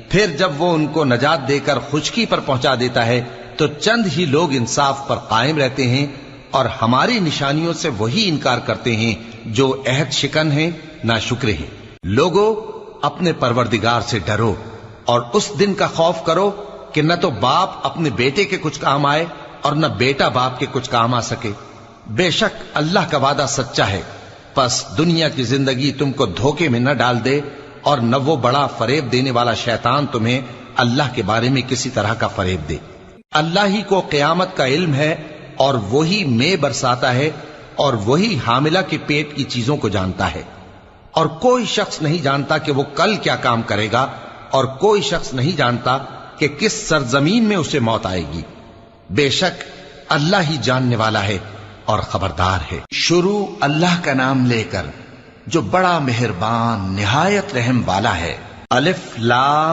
پھر جب وہ ان کو نجات دے کر خشکی پر پہنچا دیتا ہے تو چند ہی لوگ انصاف پر قائم رہتے ہیں، اور ہماری نشانیوں سے وہی انکار کرتے ہیں جو عہد شکن ہیں، ناشکرے ہیں۔ لوگو، اپنے پروردگار سے ڈرو اور اس دن کا خوف کرو کہ نہ تو باپ اپنے بیٹے کے کچھ کام آئے اور نہ بیٹا باپ کے کچھ کام آ سکے۔ بے شک اللہ کا وعدہ سچا ہے، پس دنیا کی زندگی تم کو دھوکے میں نہ ڈال دے، اور نہ وہ بڑا فریب دینے والا شیطان تمہیں اللہ کے بارے میں کسی طرح کا فریب دے۔ اللہ ہی کو قیامت کا علم ہے، اور وہی میں برساتا ہے، اور وہی حاملہ کے پیٹ کی چیزوں کو جانتا ہے، اور کوئی شخص نہیں جانتا کہ وہ کل کیا کام کرے گا، اور کوئی شخص نہیں جانتا کہ کس سرزمین میں اسے موت آئے گی۔ بے شک اللہ ہی جاننے والا ہے اور خبردار ہے۔ شروع اللہ کا نام لے کر جو بڑا مہربان نہایت رحم والا ہے۔ الف لام